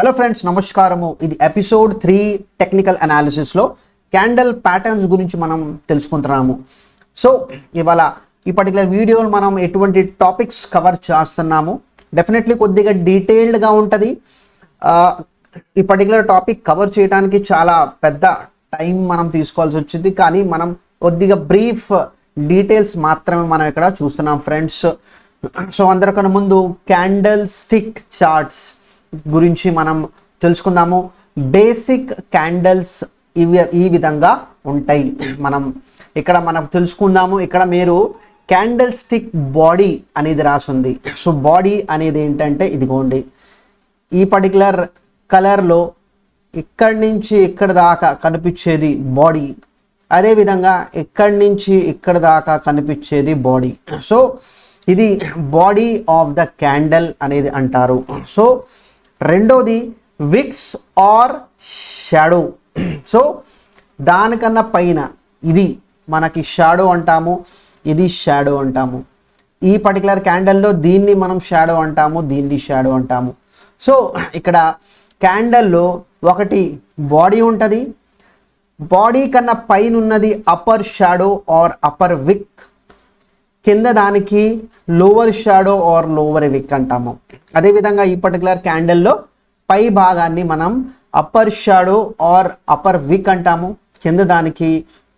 Hello friends, నమస్కారము. ఇది episode 3 technical అనాలిసిస్లో candle patterns గురించి మనం తెలుసుకుంటున్నాము. సో ఇవాళ ఈ పర్టికులర్ వీడియోలో మనం ఎటువంటి టాపిక్స్ కవర్ చేస్తున్నాము, డెఫినెట్లీ కొద్దిగా డీటెయిల్డ్గా ఉంటుంది. ఈ పర్టికులర్ టాపిక్ కవర్ చేయడానికి చాలా పెద్ద టైం మనం తీసుకోవాల్సి వచ్చింది, కానీ మనం కొద్దిగా బ్రీఫ్ డీటెయిల్స్ మాత్రమే మనం ఇక్కడ చూస్తున్నాం ఫ్రెండ్స్. సో అందరికన్నా ముందు క్యాండిల్ స్టిక్ చార్ట్స్ గురించి మనం తెలుసుకుందాము. బేసిక్ క్యాండిల్స్ ఈ విధంగా ఉంటాయి. మనం తెలుసుకుందాము. ఇక్కడ మీరు క్యాండిల్ స్టిక్ బాడీ అనేది రాసింది. సో బాడీ అనేది ఏంటంటే ఇదిగోండి, ఈ పర్టికులర్ కలర్లో ఇక్కడి నుంచి ఇక్కడ దాకా కనిపించేది బాడీ, అదేవిధంగా ఇక్కడి నుంచి ఇక్కడ దాకా కనిపించేది బాడీ. సో ఇది బాడీ ఆఫ్ ద క్యాండిల్ అనేది అంటారు. సో రెండోది విక్స్ ఆర్ షాడో. సో దానికన్నా పైన ఇది మనకి షాడో అంటాము, ఇది షాడో అంటాము. ఈ పర్టికులర్ క్యాండిల్లో దీన్ని మనం షాడో అంటాము, దీన్ని షాడో అంటాము. సో ఇక్కడ క్యాండిల్లో ఒకటి బాడీ ఉంటుంది, బాడీ కన్నా పైన ఉన్నది అప్పర్ షాడో ఆర్ అప్పర్ విక్, కింద దానికి లోవర్ షాడో ఆర్ లోవర్ విక్ అంటాము. అదేవిధంగా ఈ పర్టికులర్ క్యాండిల్లో పై భాగాన్ని మనం అప్పర్ షాడో ఆర్ అప్పర్ విక్ అంటాము, కింద దానికి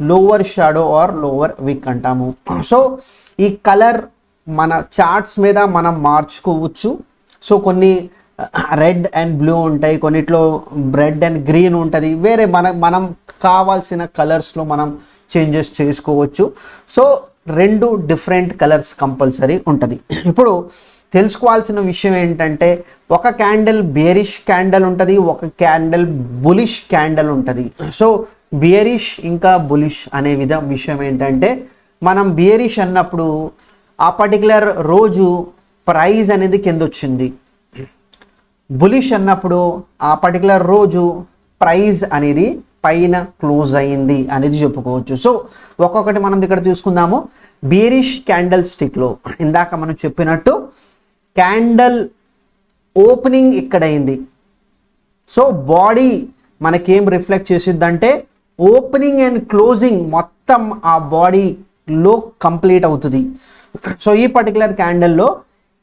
లోవర్ షాడో ఆర్ లోవర్ విక్ అంటాము. సో ఈ కలర్ మన చార్ట్స్ మీద మనం మార్చుకోవచ్చు. సో కొన్ని రెడ్ అండ్ బ్లూ ఉంటాయి, కొన్నిట్లో రెడ్ అండ్ గ్రీన్ ఉంటుంది, వేరే మనం కావాల్సిన కలర్స్లో మనం చేంజెస్ చేసుకోవచ్చు. సో రెండు డిఫరెంట్ కలర్స్ కంపల్సరీ ఉంటుంది. ఇప్పుడు తెలుసుకోవాల్సిన విషయం ఏంటంటే, ఒక క్యాండిల్ బేరిష్ క్యాండిల్ ఉంటుంది, ఒక క్యాండిల్ బులిష్ క్యాండిల్ ఉంటుంది. సో బేరిష్ ఇంకా బులిష్ అనే విషయం ఏంటంటే, మనం బేరిష్ అన్నప్పుడు ఆ పర్టికులర్ రోజు ప్రైస్ అనేది కింద వచ్చింది, బులిష్ అన్నప్పుడు ఆ పర్టికులర్ రోజు ప్రైస్ అనేది పైన క్లోజ్ అయింది అనేది చెప్పుకోవచ్చు. సో ఒక్కొక్కటి మనం ఇక్కడ చూసుకుందాము. బేరిష్ క్యాండిల్ స్టిక్లో ఇందాక మనం చెప్పినట్టు క్యాండిల్ ఓపెనింగ్ ఇక్కడ అయింది. సో బాడీ మనకేం రిఫ్లెక్ట్ చేసిద్దంటే ఓపెనింగ్ అండ్ క్లోజింగ్ మొత్తం ఆ బాడీలో కంప్లీట్ అవుతుంది. సో ఈ పర్టికులర్ క్యాండిల్లో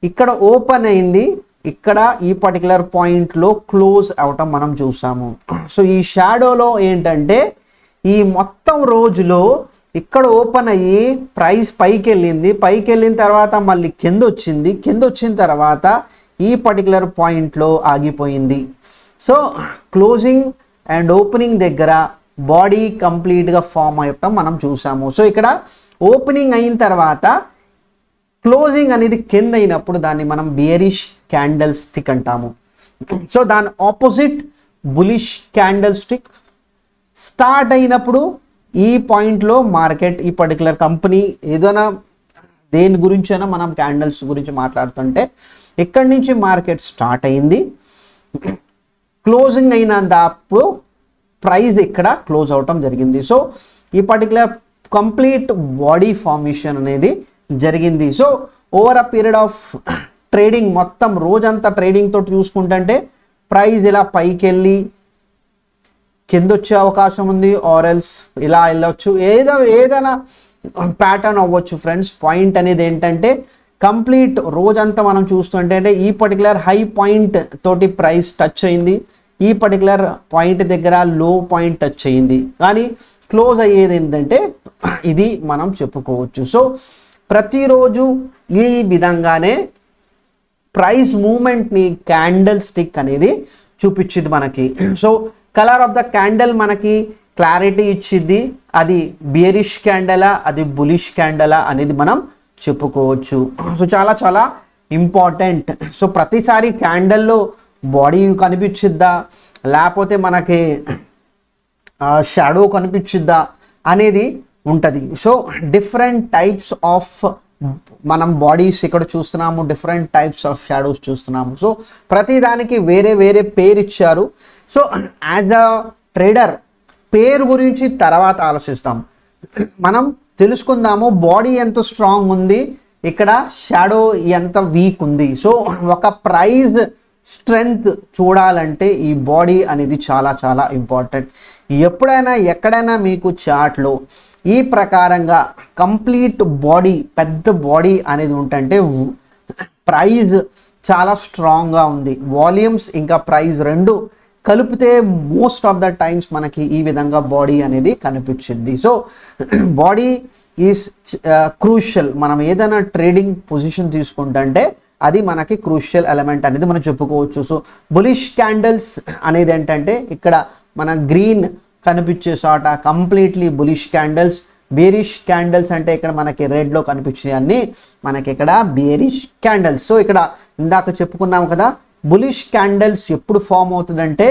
ఇక్కడ ఓపెన్ అయింది, ఇక్కడ ఈ పర్టికులర్ పాయింట్లో క్లోజ్ అవటం మనం చూసాము. సో ఈ షాడోలో ఏంటంటే ఈ మొత్తం రోజులో ఇక్కడ ఓపెన్ అయ్యి ప్రైస్ పైకి వెళ్ళిన తర్వాత మళ్ళీ కింద వచ్చిన తర్వాత ఈ పర్టికులర్ పాయింట్లో ఆగిపోయింది. సో క్లోజింగ్ అండ్ ఓపెనింగ్ దగ్గర బాడీ కంప్లీట్గా ఫామ్ అవ్వటం మనం చూసాము. సో ఇక్కడ ఓపెనింగ్ అయిన తర్వాత క్లోజింగ్ అనేది కింద అయినప్పుడు దాన్ని మనం బేరిష్ క్యాండిల్ స్టిక్ అంటాము. సో దాని opposite bullish candle stick. Start అయినప్పుడు ఈ పాయింట్లో మార్కెట్, ఈ పర్టికులర్ కంపెనీ ఏదైనా దేని గురించైనా మనం క్యాండిల్స్ గురించి మాట్లాడుతుంటే ఇక్కడి నుంచి మార్కెట్ స్టార్ట్ అయింది, క్లోజింగ్ అయినప్పుడు ప్రైస్ ఇక్కడ క్లోజ్ అవటం జరిగింది. సో ఈ పర్టికులర్ కంప్లీట్ బాడీ ఫార్మేషన్ అనేది జరిగింది. So over a period of trading, మొత్తం రోజంతా ట్రేడింగ్ తోటి చూసుకుంటే ప్రైస్ ఇలా పైకి వెళ్ళి కింద వచ్చే అవకాశం ఉంది, ఆర్ఎల్స్ ఇలా వెళ్ళొచ్చు, ఏదైనా ప్యాటర్న్ అవ్వచ్చు ఫ్రెండ్స్. పాయింట్ అనేది ఏంటంటే కంప్లీట్ రోజంతా మనం చూస్తుంటే ఈ పర్టికులర్ హై పాయింట్ తోటి ప్రైస్ టచ్ అయింది, ఈ పర్టికులర్ పాయింట్ దగ్గర లో పాయింట్ టచ్ అయింది, కానీ క్లోజ్ అయ్యేది ఏంటంటే ఇది మనం చెప్పుకోవచ్చు. సో ప్రతిరోజు ఈ విధంగానే ప్రైస్ మూమెంట్ని క్యాండిల్ స్టిక్ అనేది చూపించింది మనకి. So colour of the candle మనకి క్లారిటీ ఇచ్చిద్ది, అది బేరిష్ క్యాండలా అది బులిష్ క్యాండలా అనేది మనం చెప్పుకోవచ్చు. సో చాలా చాలా ఇంపార్టెంట్. సో ప్రతిసారి క్యాండిల్లో బాడీ కనిపించిద్దా లేకపోతే మనకి షాడో కనిపించిద్దా అనేది ఉంటుంది. సో డిఫరెంట్ టైప్స్ ఆఫ్ మనం బాడీస్ ఇక్కడ చూస్తున్నాము, డిఫరెంట్ టైప్స్ ఆఫ్ షాడోస్ చూస్తున్నాము. సో ప్రతిదానికి వేరే వేరే పేరు ఇచ్చారు. సో యాజ్ అ ట్రేడర్ పేరు గురించి తర్వాత ఆలోచిస్తాం. మనం తెలుసుకుందాము బాడీ ఎంత స్ట్రాంగ్ ఉంది, ఇక్కడ షాడో ఎంత వీక్ ఉంది. సో ఒక ప్రైజ్ స్ట్రెంగ్త్ చూడాలంటే ఈ బాడీ అనేది చాలా చాలా ఇంపార్టెంట్. ఎప్పుడైనా ఎక్కడైనా మీకు చార్ట్లో ఈ ప్రకారంగా కంప్లీట్ బాడీ, పెద్ద బాడీ అనేది ఉంటుంటే ప్రైజ్ చాలా స్ట్రాంగ్గా ఉంది. వాల్యూమ్స్ ఇంకా ప్రైజ్ రెండు కలిపితే మోస్ట్ ఆఫ్ ద టైమ్స్ మనకి ఈ విధంగా బాడీ అనేది కనిపించింది. So body is crucial. మనం ఏదైనా ట్రేడింగ్ పొజిషన్ తీసుకుంటే అది మనకి క్రూషియల్ ఎలిమెంట్ అనేది మనం చెప్పుకోవచ్చు. సో బులిష్ క్యాండిల్స్ అనేది ఏంటంటే ఇక్కడ మన గ్రీన్ కనిపించే చోట completely bullish candles. Bearish candles అంటే ఇక్కడ మనకి రెడ్లో కనిపించినవి అన్నీ మనకి ఇక్కడ బేరిష్ క్యాండిల్స్. సో ఇక్కడ ఇందాక చెప్పుకున్నాం కదా, బులిష్ క్యాండిల్స్ ఎప్పుడు ఫామ్ అవుతుందంటే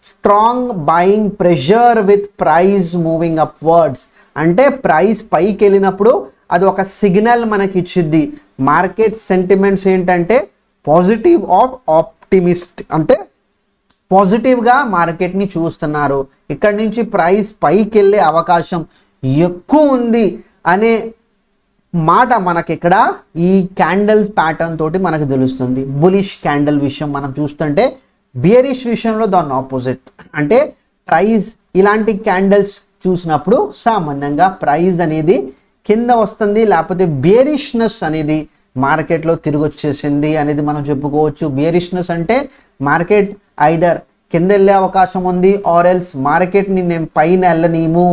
strong buying pressure with price moving upwards. అంటే ప్రైస్ పైకి వెళ్ళినప్పుడు అది ఒక సిగ్నల్ మనకి ఇచ్చిద్ది. మార్కెట్ సెంటిమెంట్స్ ఏంటంటే పాజిటివ్ ఆఫ్ ఆప్టిమిస్ట్, అంటే పాజిటివ్గా మార్కెట్ని చూస్తున్నారు. ఇక్కడి నుంచి ప్రైస్ పైకి వెళ్ళే అవకాశం ఎక్కువ ఉంది అనే మాట మనకి ఇక్కడ ఈ క్యాండిల్ ప్యాటర్న్ తోటి మనకు తెలుస్తుంది. బులిష్ క్యాండిల్ విషయం మనం చూస్తుంటే బేరిష్ విషయంలో దాని ఆపోజిట్. అంటే ప్రైస్ ఇలాంటి క్యాండిల్స్ చూసినప్పుడు సామాన్యంగా ప్రైస్ అనేది కింద వస్తుంది, లేకపోతే బేరిష్నెస్ అనేది మార్కెట్లో తిరిగి వచ్చేసింది అనేది మనం చెప్పుకోవచ్చు. బేరిష్నెస్ అంటే మార్కెట్ ఐదర్ కింద వెళ్ళే అవకాశం ఉంది, ఆర్ ఎల్స్ మార్కెట్ని నేను పైన వెళ్ళనీము,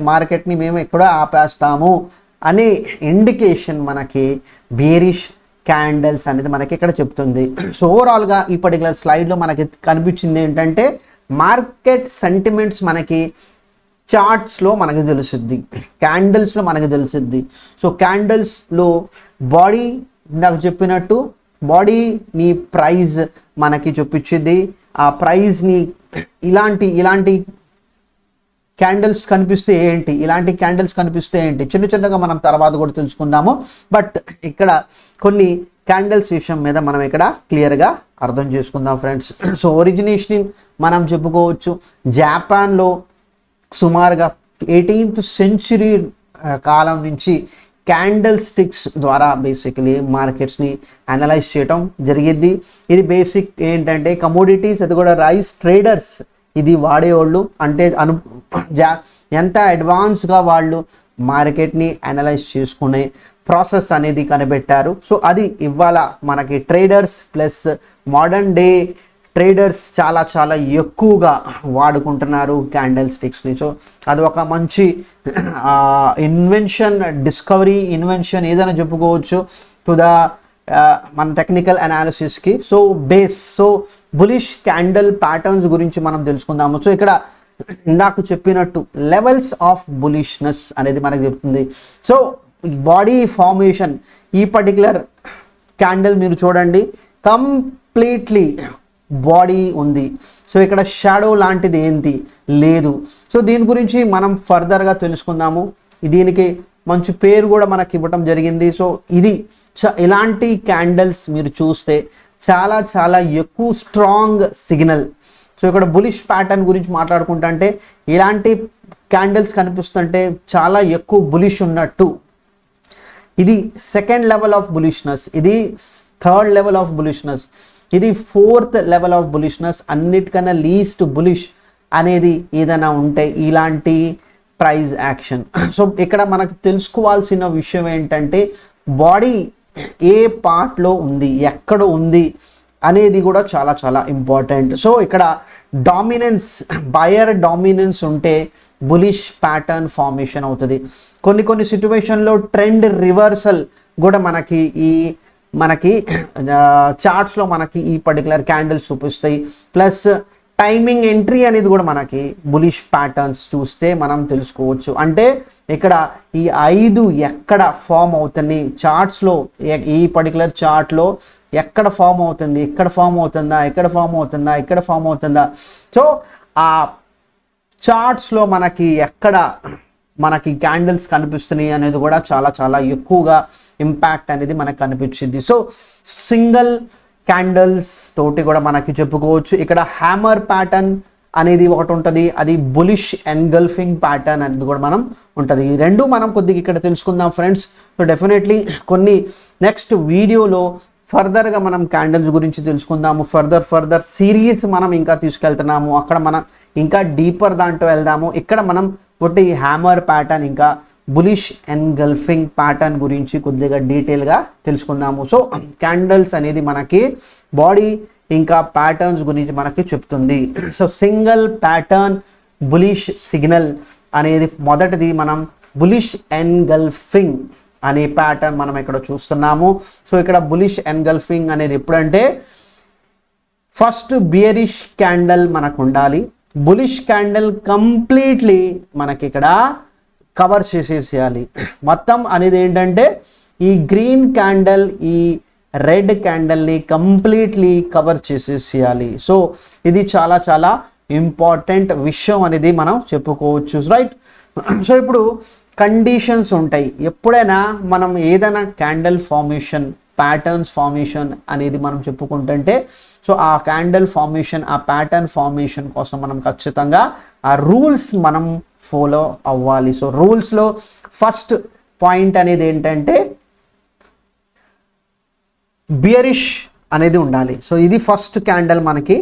మార్కెట్ని మేము ఎక్కడో ఆపేస్తాము అనే ఇండికేషన్ మనకి బేరిష్ క్యాండిల్స్ అనేది మనకి ఇక్కడ చెప్తుంది. సో ఓవరాల్గా ఈ పర్టికులర్ స్లైడ్లో మనకి కనిపించింది ఏంటంటే మార్కెట్ సెంటిమెంట్స్ మనకి చార్ట్స్లో మనకి తెలుస్తుంది, క్యాండిల్స్లో మనకి తెలుస్తుంది. సో క్యాండిల్స్లో బాడీ ఇందాక చెప్పినట్టు బాడీని ప్రైజ్ మనకి చూపించింది. ఆ ప్రైజ్ని ఇలాంటి క్యాండిల్స్ కనిపిస్తే ఏంటి, ఇలాంటి క్యాండిల్స్ కనిపిస్తే ఏంటి, చిన్న చిన్నగా మనం తర్వాత కూడా తెలుసుకుందాము. బట్ ఇక్కడ కొన్ని క్యాండిల్స్ విషయం మీద మనం ఇక్కడ క్లియర్గా అర్థం చేసుకుందాం ఫ్రెండ్స్. సో ఒరిజినేషన్ మనం చెప్పుకోవచ్చు జపాన్లో సుమారుగా 18th century కాలం నుంచి క్యాండిల్ స్టిక్స్ ద్వారా బేసికలీ మార్కెట్స్ని అనలైజ్ చేయడం జరిగింది. ఇది బేసిక్ ఏంటంటే కమోడిటీస్, అది కూడా రైస్ ట్రేడర్స్ ఇది వాడేవాళ్ళు. అంటే ఎంత అడ్వాన్స్గా వాళ్ళు మార్కెట్ని అనలైజ్ చేసుకునే ప్రాసెస్ అనేది కనిపెట్టారు. సో అది ఇవాళ మనకి traders plus modern day traders చాలా చాలా ఎక్కువగా వాడుకుంటున్నారు క్యాండిల్ స్టిక్స్ని. సో అది ఒక మంచి డిస్కవరీ ఇన్వెన్షన్ ఏదైనా చెప్పుకోవచ్చు టు ద మన టెక్నికల్ అనాలిసిస్కి. So so bullish candle patterns గురించి మనం తెలుసుకుందాము. సో ఇక్కడ ఇందాక చెప్పినట్టు లెవెల్స్ ఆఫ్ బులిష్నెస్ అనేది మనకు చెప్తుంది. సో బాడీ ఫార్మేషన్ ఈ పర్టికులర్ క్యాండిల్ మీరు చూడండి కంప్లీట్లీ బాడీ ఉంది. సో ఇక్కడ షాడో లాంటిది ఏంటి లేదు. సో దీని గురించి మనం ఫర్దర్గా తెలుసుకుందాము. దీనికి మంచి పేరు కూడా మనకి ఇవ్వటం జరిగింది. సో ఇది ఇలాంటి క్యాండిల్స్ మీరు చూస్తే చాలా చాలా ఎక్కువ స్ట్రాంగ్ సిగ్నల్. సో ఇక్కడ బులిష్ ప్యాటర్న్ గురించి మాట్లాడుకుంటే ఇలాంటి క్యాండిల్స్ కనిపిస్తుంటే చాలా ఎక్కువ బులిష్ ఉన్నట్టు. ఇది సెకండ్ లెవెల్ ఆఫ్ బులిష్నెస్, ఇది థర్డ్ లెవెల్ ఆఫ్ బులిష్నెస్, ఇది ఫోర్త్ లెవెల్ ఆఫ్ బులిష్నెస్. అన్నిటికన్నా లీస్ట్ బులిష్ అనేది ఏదైనా ఉంటే ఇలాంటి ప్రైజ్ యాక్షన్. సో ఇక్కడ మనకు తెలుసుకోవాల్సిన విషయం ఏంటంటే బాడీ ఏ పార్ట్లో ఉంది, ఎక్కడ ఉంది అనేది కూడా చాలా చాలా ఇంపార్టెంట్. సో ఇక్కడ డామినెన్స్, బయర్ డామినెన్స్ ఉంటే బులిష్ ప్యాటర్న్ ఫార్మేషన్ అవుతుంది. కొన్ని సిచ్యువేషన్లో ట్రెండ్ రివర్సల్ కూడా మనకి చార్ట్స్లో మనకి ఈ పర్టికులర్ క్యాండిల్స్ చూపిస్తాయి. ప్లస్ టైమింగ్ ఎంట్రీ అనేది కూడా మనకి బులిష్ ప్యాటర్న్స్ చూస్తే మనం తెలుసుకోవచ్చు. అంటే ఇక్కడ ఈ 5 ఎక్కడ ఫామ్ అవుతుంది చార్ట్స్లో, ఈ పర్టికులర్ చార్ట్లో ఎక్కడ ఫామ్ అవుతుంది, ఇక్కడ ఫామ్ అవుతుందా, ఇక్కడ ఫామ్ అవుతుందా, ఇక్కడ ఫామ్ అవుతుందా. సో ఆ చార్ట్స్లో మనకి ఎక్కడ మనకి క్యాండిల్స్ కనిపిస్తున్నాయి అనేది కూడా చాలా చాలా ఎక్కువగా ఇంపాక్ట్ అనేది మనకు కనిపించింది. సో సింగిల్ క్యాండిల్స్ తోటి కూడా మనకి చెప్పుకోవచ్చు. ఇక్కడ హ్యామర్ ప్యాటర్న్ అనేది ఒకటి ఉంటుంది, అది బులిష్ ఎన్గల్ఫింగ్ ప్యాటర్న్ అనేది కూడా మనం ఉంటుంది. ఈ రెండు మనం కొద్దిగా ఇక్కడ తెలుసుకుందాం ఫ్రెండ్స్. సో డెఫినెట్లీ కొన్ని నెక్స్ట్ వీడియోలో ఫర్దర్గా మనం క్యాండిల్స్ గురించి తెలుసుకుందాము. ఫర్దర్ సిరీస్ మనం ఇంకా తీసుకెళ్తున్నాము. అక్కడ మనం ఇంకా డీపర్ దాంట్లో వెళ్దాము. ఇక్కడ మనం ఒకటి హ్యామర్ ప్యాటర్న్ ఇంకా బులిష్ ఎన్గల్ఫింగ్ ప్యాటర్న్ గురించి కొద్దిగా డీటెయిల్గా తెలుసుకుందాము. సో క్యాండిల్స్ అనేది మనకి బాడీ ఇంకా ప్యాటర్న్స్ గురించి మనకి చెప్తుంది. So single pattern bullish signal అనేది మొదటిది మనం బులిష్ ఎన్గల్ఫింగ్ అనే ప్యాటర్న్ మనం ఇక్కడ చూస్తున్నాము. సో ఇక్కడ బులిష్ ఎన్గల్ఫింగ్ అనేది ఎప్పుడంటే ఫస్ట్ బియరిష్ క్యాండల్ మనకు ఉండాలి. బులిష్ క్యాండల్ కంప్లీట్లీ మనకి ఇక్కడ కవర్ చేసేసేయాలి. మొత్తం అనేది ఏంటంటే ఈ గ్రీన్ క్యాండల్ ఈ రెడ్ క్యాండల్ని కంప్లీట్లీ కవర్ చేసేసేయాలి. సో ఇది చాలా చాలా ఇంపార్టెంట్ విషయం అనేది మనం చెప్పుకోవచ్చు, రైట్. సో ఇప్పుడు కండిషన్స్ ఉంటాయి. ఎప్పుడైనా మనం ఏదైనా క్యాండల్ ఫార్మేషన్ ప్యాటర్న్స్ ఫార్మేషన్ అనేది మనం చెప్పుకుంటుంటే సో ఆ క్యాండల్ ఫార్మేషన్ ఆ ప్యాటర్న్ ఫార్మేషన్ కోసం మనం ఖచ్చితంగా ఆ రూల్స్ మనం ఫాలో అవ్వాలి. సో రూల్స్లో ఫస్ట్ పాయింట్ అనేది ఏంటంటే బియరిష్ అనేది ఉండాలి. సో ఇది ఫస్ట్ క్యాండల్ మనకి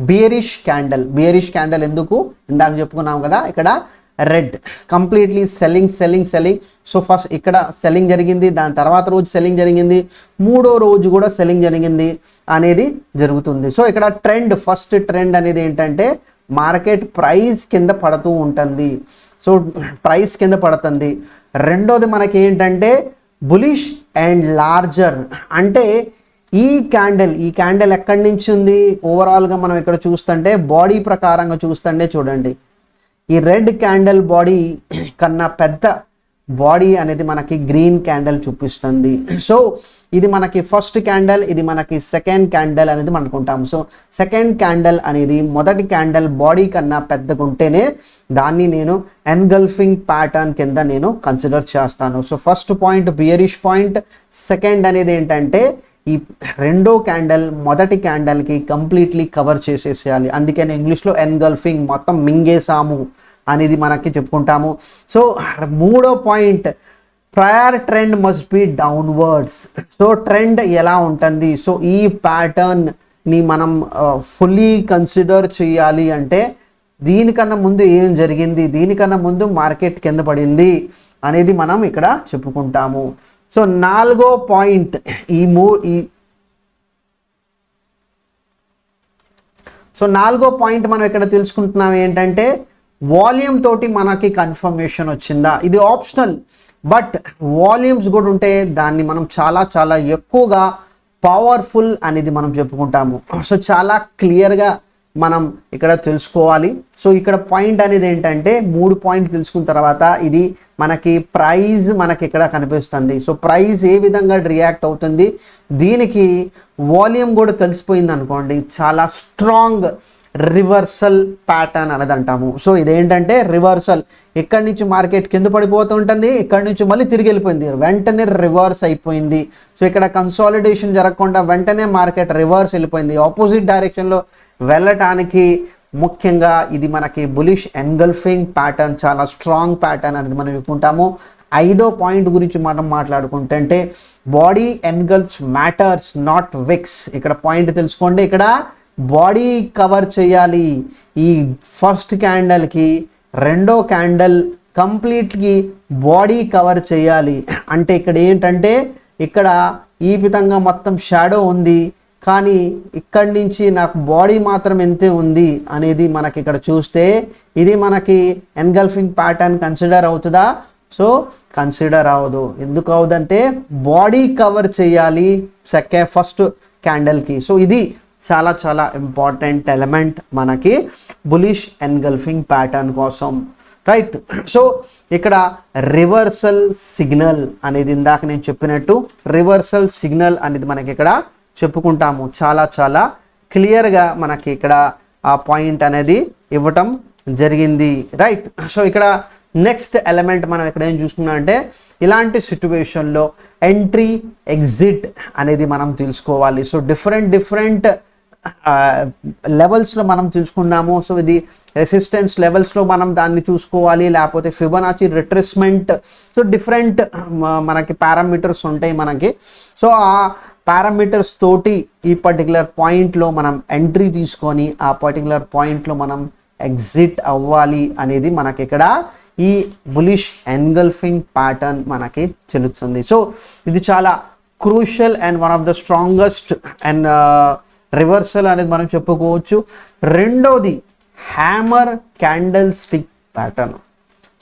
బియరిష్ క్యాండల్ ఎందుకు ఇందాక చెప్పుకున్నాం కదా, ఇక్కడ red completely selling. So first ఇక్కడ సెల్లింగ్ జరిగింది, దాని తర్వాత రోజు సెల్లింగ్ జరిగింది, మూడో రోజు కూడా సెల్లింగ్ జరిగింది అనేది జరుగుతుంది. సో ఇక్కడ ఫస్ట్ ట్రెండ్ అనేది ఏంటంటే మార్కెట్ ప్రైస్ కింద పడుతూ ఉంటుంది. సో ప్రైస్ కింద పడుతుంది. రెండోది మనకి ఏంటంటే బులిష్ అండ్ లార్జర్, అంటే ఈ క్యాండల్ ఎక్కడి నుంచి ఉంది ఓవరాల్గా మనం ఇక్కడ చూస్తుంటే బాడీ ప్రకారంగా చూస్తుంటే చూడండి, ఈ రెడ్ క్యాండల్ బాడీ కన్నా పెద్ద బాడీ అనేది మనకి గ్రీన్ క్యాండల్ చూపిస్తుంది. సో ఇది మనకి ఫస్ట్ క్యాండల్, ఇది మనకి సెకండ్ క్యాండల్ అనేది అనుకుంటాము. సో సెకండ్ క్యాండల్ అనేది మొదటి క్యాండల్ బాడీ కన్నా పెద్దగా ఉంటేనే దాన్ని నేను ఎన్గల్ఫింగ్ ప్యాటర్న్ కింద నేను కన్సిడర్ చేస్తాను. So first point బియరిష్ point. Second అనేది ఏంటంటే ఈ రెండో క్యాండల్ మొదటి క్యాండల్కి కంప్లీట్లీ కవర్ చేసేసేయాలి. అందుకని ఇంగ్లీష్లో ఎన్గల్ఫింగ్, మొత్తం మింగేసాము అనేది మనకి చెప్పుకుంటాము. సో మూడో point prior trend must be downwards. So trend ఎలా ఉంటుంది, సో ఈ ప్యాటర్న్ని మనం ఫుల్లీ కన్సిడర్ చేయాలి అంటే దీనికన్నా ముందు ఏం జరిగింది, దీనికన్నా ముందు మార్కెట్ కింద పడింది అనేది మనం ఇక్కడ చెప్పుకుంటాము. సో నాలుగో పాయింట్ నాలుగో పాయింట్ మనం ఇక్కడ తెలుసుకుంటున్నాం ఏంటంటే వాల్యూమ్ తోటి మనకి కన్ఫర్మేషన్ వచ్చిందా. ఇది ఆప్షనల్, బట్ వాల్యూమ్స్ కూడా ఉంటే దాన్ని మనం చాలా చాలా ఎక్కువగా పవర్ఫుల్ అనేది మనం చెప్పుకుంటాము. సో చాలా క్లియర్గా మనం ఇక్కడ తెలుసుకోవాలి. సో ఇక్కడ పాయింట్ అనేది ఏంటంటే 3 పాయింట్లు తెలుసుకున్న తర్వాత ఇది మనకి ప్రైస్ మనకి ఇక్కడ కనిపిస్తుంది. సో ప్రైస్ ఏ విధంగా రియాక్ట్ అవుతుంది, దీనికి వాల్యూమ్ కూడా కలిసిపోయింది అనుకోండి, చాలా స్ట్రాంగ్ రివర్సల్ ప్యాటర్న్ అనేది అంటాము. సో ఇదేంటంటే రివర్సల్, ఇక్కడి నుంచి మార్కెట్ కింద పడిపోతుంటుంది, ఇక్కడి నుంచి మళ్ళీ తిరిగి వెళ్ళిపోయింది, వెంటనే రివర్స్ అయిపోయింది. సో ఇక్కడ కన్సాలిడేషన్ జరగకుండా వెంటనే మార్కెట్ రివర్స్ వెళ్ళిపోయింది, ఆపోజిట్ డైరెక్షన్లో వెళ్ళటానికి ముఖ్యంగా ఇది మనకి బులిష్ ఎన్గల్ఫింగ్ ప్యాటర్న్, చాలా స్ట్రాంగ్ ప్యాటర్న్ అనేది మనం చెప్పుకుంటాము. ఐదో పాయింట్ గురించి మనం మాట్లాడుకుంటే బాడీ ఎన్గల్ఫ్స్ మ్యాటర్స్ నాట్ విక్స్. ఇక్కడ పాయింట్ తెలుసుకోండి, ఇక్కడ బాడీ కవర్ చేయాలి. ఈ ఫస్ట్ క్యాండల్కి రెండో క్యాండల్ కంప్లీట్లీ బాడీ కవర్ చేయాలి. అంటే ఇక్కడ ఏంటంటే ఇక్కడ ఈ విధంగా మొత్తం షాడో ఉంది, కానీ ఇక్కడి నుంచి నాకు బాడీ మాత్రం ఎంతే ఉంది అనేది మనకి ఇక్కడ చూస్తే ఇది మనకి ఎన్గల్ఫింగ్ ప్యాటర్న్ కన్సిడర్ అవుతుందా? సో కన్సిడర్ అవ్వదు. ఎందుకు అవదంటే బాడీ కవర్ చేయాలి ఫస్ట్ క్యాండల్కి. సో ఇది చాలా చాలా ఇంపార్టెంట్ ఎలిమెంట్ మనకి బులిష్ ఎన్గల్ఫింగ్ ప్యాటర్న్ కోసం, రైట్. సో ఇక్కడ రివర్సల్ సిగ్నల్ అనేది ఇందాక నేను చెప్పినట్టు రివర్సల్ సిగ్నల్ అనేది మనకి ఇక్కడ చెప్పుకుంటాము. చాలా చాలా క్లియర్గా మనకి ఇక్కడ ఆ పాయింట్ అనేది ఇవ్వటం జరిగింది, రైట్. సో ఇక్కడ నెక్స్ట్ ఎలిమెంట్ మనం ఇక్కడ ఏం చూసుకున్నాం అంటే ఇలాంటి సిచ్యువేషన్లో ఎంట్రీ ఎగ్జిట్ అనేది మనం తెలుసుకోవాలి. సో డిఫరెంట్ లెవెల్స్లో మనం తెలుసుకున్నాము. సో ఇది రెసిస్టెన్స్ లెవెల్స్లో మనం దాన్ని చూసుకోవాలి, లేకపోతే ఫిబొనాచి రిట్రేస్మెంట్. సో డిఫరెంట్ మనకి పారామీటర్స్ ఉంటాయి మనకి. సో ఆ పారామీటర్స్ తోటి ఈ పర్టికులర్ పాయింట్లో మనం ఎంట్రీ తీసుకొని ఆ పర్టికులర్ పాయింట్లో మనం ఎగ్జిట్ అవ్వాలి అనేది మనకి ఇక్కడ ఈ బులిష్ ఎన్గల్ఫింగ్ ప్యాటర్న్ మనకి తెలుస్తుంది. సో ఇది చాలా crucial and one of the strongest and reversal అనేది మనం చెప్పుకోవచ్చు. రెండోది hammer candle stick pattern.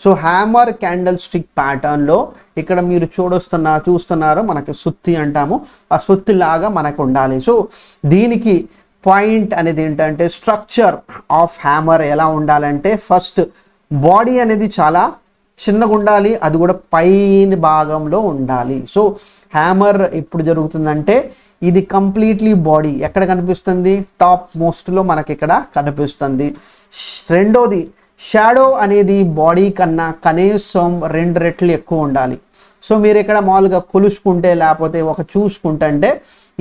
So hammer candle stick ప్యాటర్న్లో ఇక్కడ మీరు చూస్తున్నారు మనకి సుత్తి అంటాము, ఆ సుత్తి లాగా మనకు ఉండాలి. సో దీనికి పాయింట్ అనేది ఏంటంటే స్ట్రక్చర్ ఆఫ్ హ్యామర్ ఎలా ఉండాలంటే ఫస్ట్ బాడీ అనేది చాలా చిన్నగా ఉండాలి, అది కూడా పైన భాగంలో ఉండాలి. సో హ్యామర్ ఎప్పుడు జరుగుతుందంటే ఇది కంప్లీట్లీ బాడీ ఎక్కడ కనిపిస్తుంది, టాప్ మోస్ట్లో మనకి ఇక్కడ కనిపిస్తుంది. రెండోది షాడో అనేది బాడీ కన్నా కనీసం 2 రెట్లు ఎక్కువ ఉండాలి. సో మీరు ఇక్కడ మామూలుగా కొలుసుకుంటే లేకపోతే ఒక చూసుకుంటే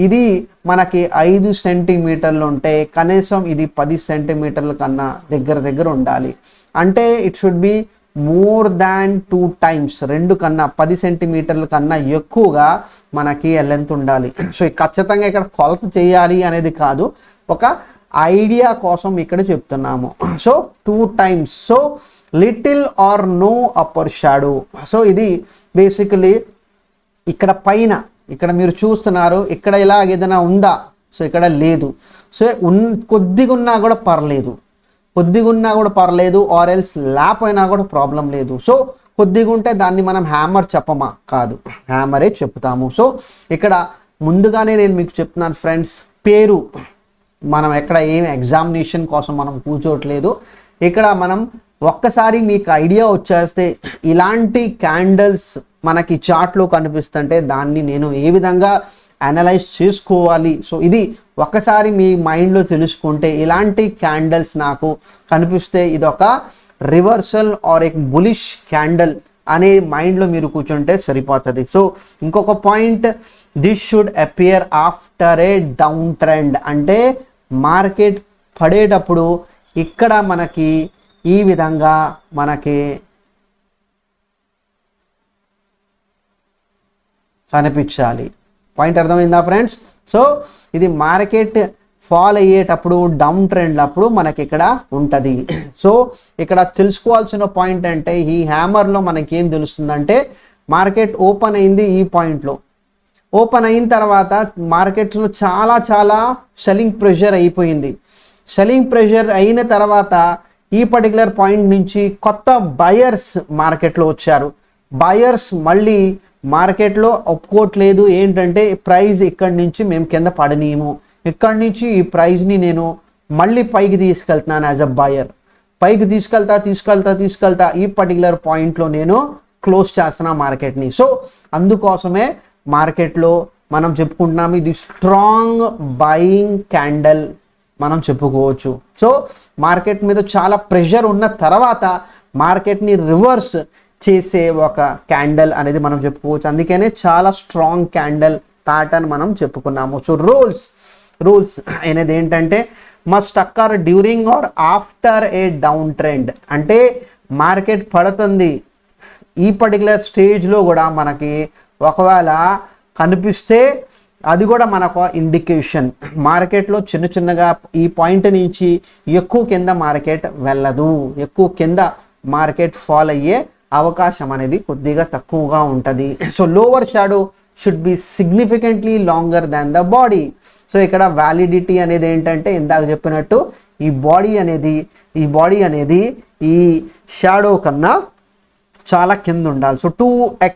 ఇది మనకి 5 సెంటీమీటర్లు ఉంటే కనీసం ఇది 10 సెంటీమీటర్ల కన్నా దగ్గర ఉండాలి. అంటే it should be more than 2 times, 2 కన్నా 10 సెంటీమీటర్ల కన్నా ఎక్కువగా మనకి లెంత్ ఉండాలి. సో ఖచ్చితంగా ఇక్కడ కొలత చేయాలి అనేది కాదు, ఒక ఐడియా కోసం ఇక్కడ చెప్తున్నాము. So 2 times. So little or no upper shadow. So ఇది బేసికలీ ఇక్కడ పైన ఇక్కడ మీరు చూస్తున్నారు, ఇక్కడ ఇలా ఏదైనా ఉందా, సో ఇక్కడ లేదు. సో కొద్దిగా ఉన్నా కూడా పర్లేదు, ఆర్ ఎల్స్ ల్యాప్ అయినా కూడా ప్రాబ్లం లేదు. సో కొద్దిగా ఉంటే దాన్ని మనం హ్యామర్ చెప్పమా, కాదు, హ్యామరే చెప్తాము. సో ఇక్కడ ముందుగానే నేను మీకు చెప్తున్నాను ఫ్రెండ్స్, పేరు మనం ఎక్కడ ఏం ఎగ్జామినేషన్ కోసం మనం కూర్చోట్లేదు. ఇక్కడ మనం ఒక్కసారి మీకు ఐడియా వచ్చేస్తే ఇలాంటి క్యాండిల్స్ మనకి చార్ట్లో కనిపిస్తుంటే దాన్ని నేను ఏ విధంగా అనలైజ్ చేసుకోవాలి, సో ఇది ఒకసారి మీ మైండ్లో తెలుసుకుంటే ఇలాంటి క్యాండిల్స్ నాకు కనిపిస్తే ఇది ఒక reversal or a bullish candle అనే మైండ్లో మీరు కూర్చుంటే సరిపోతుంది. సో ఇంకొక point, this should appear after a down trend. అంటే మార్కెట్ పడేటప్పుడు ఇక్కడ మనకి ఈ విధంగా మనకి కనిపించాలి. పాయింట్ అర్థమైందా ఫ్రెండ్స్? సో ఇది మార్కెట్ ఫాల్ అయ్యేటప్పుడు డౌన్ ట్రెండ్ అప్పుడు మనకి ఇక్కడ ఉంటుంది. సో ఇక్కడ తెలుసుకోవాల్సిన పాయింట్ అంటే ఈ హ్యామర్లో మనకి ఏం తెలుస్తుందంటే మార్కెట్ ఓపెన్ అయింది, ఈ పాయింట్లో ఓపెన్ అయిన తర్వాత మార్కెట్లో చాలా సెల్లింగ్ ప్రెషర్ అయిపోయింది. సెల్లింగ్ ప్రెషర్ అయిన తర్వాత ఈ పర్టికులర్ పాయింట్ నుంచి కొత్త బయర్స్ మార్కెట్లో వచ్చారు. బయర్స్ మళ్ళీ మార్కెట్లో ఒప్పుకోవట్లేదు, ఏంటంటే ప్రైస్ ఇక్కడి నుంచి మేము కింద పడనీయము, ఇక్కడి నుంచి ఈ ప్రైస్ని నేను మళ్ళీ పైకి తీసుకెళ్తున్నాను యాజ్ అ బయర్, పైకి తీసుకెళ్తా ఈ పర్టికులర్ పాయింట్లో నేను క్లోజ్ చేస్తున్నా మార్కెట్ని. సో అందుకోసమే మార్కెట్లో మనం చెప్పుకుంటున్నాము ఇది స్ట్రాంగ్ బయింగ్ క్యాండిల్ మనం చెప్పుకోవచ్చు. సో మార్కెట్ మీద చాలా ప్రెషర్ ఉన్న తర్వాత మార్కెట్ని రివర్స్ చేసే ఒక క్యాండిల్ అనేది మనం చెప్పుకోవచ్చు. అందుకనే చాలా స్ట్రాంగ్ క్యాండిల్ ప్యాటర్న్ మనం చెప్పుకున్నాము. సో రూల్స్ అనేది ఏంటంటే must occur during or after a down trend. అంటే మార్కెట్ పడుతుంది ఈ పర్టికులర్ స్టేజ్లో కూడా మనకి ఒకవేళ కనిపిస్తే అది కూడా మనకు ఇండికేషన్, మార్కెట్లో చిన్నగా ఈ పాయింట్ నుంచి ఎక్కువ కింద మార్కెట్ వెళ్ళదు, ఎక్కువ కింద మార్కెట్ ఫాల్ అయ్యే అవకాశం అనేది కొద్దిగా తక్కువగా ఉంటుంది. So lower shadow should be significantly longer than the body. So ఇక్కడ వ్యాలిడిటీ అనేది ఏంటంటే ఇందాక చెప్పినట్టు ఈ బాడీ అనేది ఈ షాడో కన్నా చాలా కింద ఉండాలి. సో 2x,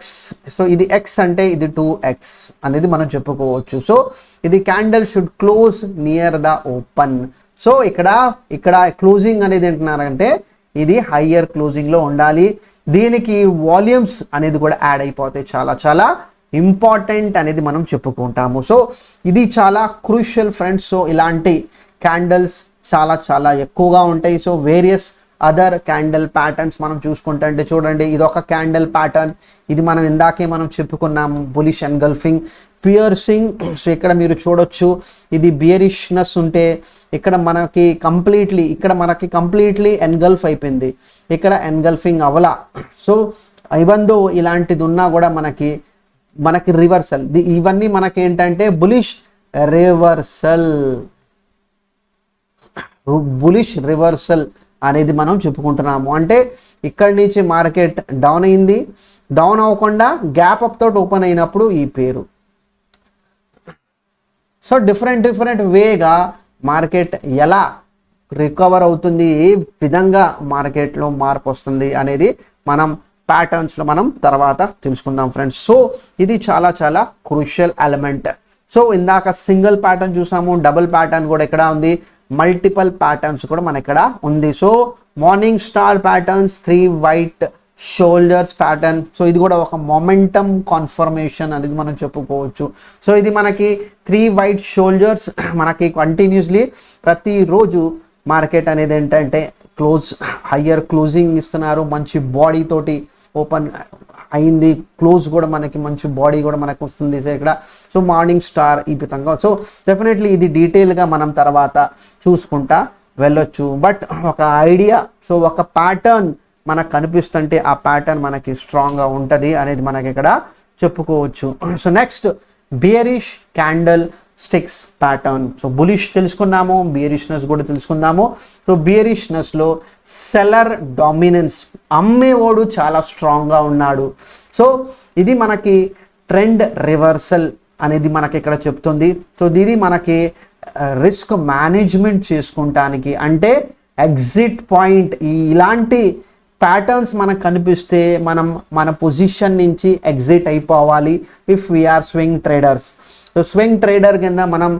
సో ఇది x అంటే ఇది 2x అనేది మనం చెప్పుకోవచ్చు. సో ఇది candle should close near the open. So ఇక్కడ క్లోజింగ్ అనేది ఏంటన్నారంటే ఇది హయ్యర్ క్లోజింగ్లో ఉండాలి. దీనికి వాల్యూమ్స్ అనేది కూడా యాడ్ అయిపోతాయి, చాలా ఇంపార్టెంట్ అనేది మనం చెప్పుకుంటాము. సో ఇది చాలా క్రూషియల్ ఫ్రెండ్స్. సో ఇలాంటి క్యాండిల్స్ చాలా ఎక్కువగా ఉంటాయి. So various other candle patterns మనం చూసుకుంటే చూడండి, ఇది ఒక క్యాండిల్ ప్యాటర్న్, ఇది మనం ఇందాకే మనం చెప్పుకున్నాము బులిష్ ఎన్గల్ఫింగ్, పియర్సింగ్. సో ఇక్కడ మీరు చూడొచ్చు ఇది బియరిష్నెస్ ఉంటే ఇక్కడ మనకి కంప్లీట్లీ ఎన్గల్ఫ్ అయిపోయింది, ఇక్కడ ఎన్గల్ఫింగ్ అవలా. సో ఇవందో ఇలాంటిది ఉన్నా కూడా మనకి మనకి రివర్సల్, ఇవన్నీ మనకి ఏంటంటే బులిష్ రివర్సల్, బులిష్ రివర్సల్ అనేది మనం చెప్పుకుంటున్నాము. అంటే ఇక్కడి నుంచి మార్కెట్ డౌన్ అయింది, డౌన్ అవ్వకుండా గ్యాప్ అప్ తోటి ఓపెన్ అయినప్పుడు ఈ పేరు. సో డిఫరెంట్ వేగా మార్కెట్ ఎలా రికవర్ అవుతుంది, ఏ విధంగా మార్కెట్లో మార్పు వస్తుంది అనేది మనం ప్యాటర్న్స్లో మనం తర్వాత తెలుసుకుందాం ఫ్రెండ్స్. సో ఇది చాలా క్రూషియల్ ఎలిమెంట్. సో ఇందాక సింగిల్ ప్యాటర్న్ చూసాము, డబుల్ ప్యాటర్న్ కూడా ఇక్కడ ఉంది, మల్టిపుల్ ప్యాటర్న్స్ కూడా మన ఇక్కడ ఉంది. So morning star patterns, 3 white shoulders pattern. So ఇది కూడా ఒక మొమెంటమ్ కాన్ఫర్మేషన్ అనేది మనం చెప్పుకోవచ్చు. సో ఇది మనకి 3 వైట్ షోల్డర్స్ మనకి కంటిన్యూస్లీ ప్రతిరోజు మార్కెట్ అనేది ఏంటంటే హయ్యర్ క్లోజింగ్ ఇస్తున్నారు, మంచి బాడీ తోటి ఓపెన్ అయింది, క్లోజ్ కూడా మనకి మంచి బాడీ కూడా మనకు వస్తుంది ఇక్కడ. సో మార్నింగ్ స్టార్ ఈ విధంగా. సో డెఫినెట్లీ ఇది డీటెయిల్గా మనం తర్వాత చూసుకుంటా వెళ్ళొచ్చు. బట్ ఒక ఐడియా, సో ఒక ప్యాటర్న్ మనకు కనిపిస్తుంటే ఆ ప్యాటర్న్ మనకి స్ట్రాంగ్గా ఉంటుంది అనేది మనకి ఇక్కడ చెప్పుకోవచ్చు. So next బియరిష్ candle sticks pattern. So bullish తెలుసుకున్నాము, బియరిష్నెస్ కూడా తెలుసుకుందాము. సో బియరిష్నెస్లో సెల్లర్ డామినెన్స్, అమ్మేవాడు చాలా స్ట్రాంగ్గా ఉన్నాడు. సో ఇది మనకి ట్రెండ్ రివర్సల్ అనేది మనకి ఇక్కడ చెప్తుంది. సో ఇది మనకి రిస్క్ మేనేజ్మెంట్ చేసుకుంటానికి, అంటే ఎగ్జిట్ పాయింట్, ఇలాంటి ప్యాటర్న్స్ మనకు కనిపిస్తే మనం మన పొజిషన్ నుంచి ఎగ్జిట్ అయిపోవాలి if we're swing traders. So swing trader కింద మనం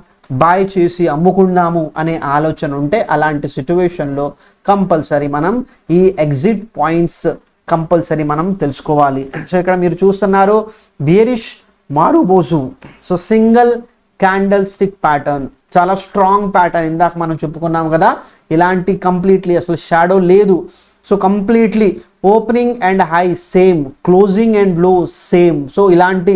బాయ్ చేసి అమ్ముకుందాము అనే ఆలోచన ఉంటే అలాంటి సిచ్యువేషన్లో కంపల్సరీ మనం ఈ ఎగ్జిట్ పాయింట్స్ కంపల్సరీ మనం తెలుసుకోవాలి. సో ఇక్కడ మీరు చూస్తున్నారు bearish marubozu. So single candle stick pattern, చాలా స్ట్రాంగ్ ప్యాటర్న్. ఇందాక మనం చెప్పుకున్నాం కదా, ఇలాంటి కంప్లీట్లీ అసలు షాడో లేదు. So completely opening and high same, closing and low same. So ఇలాంటి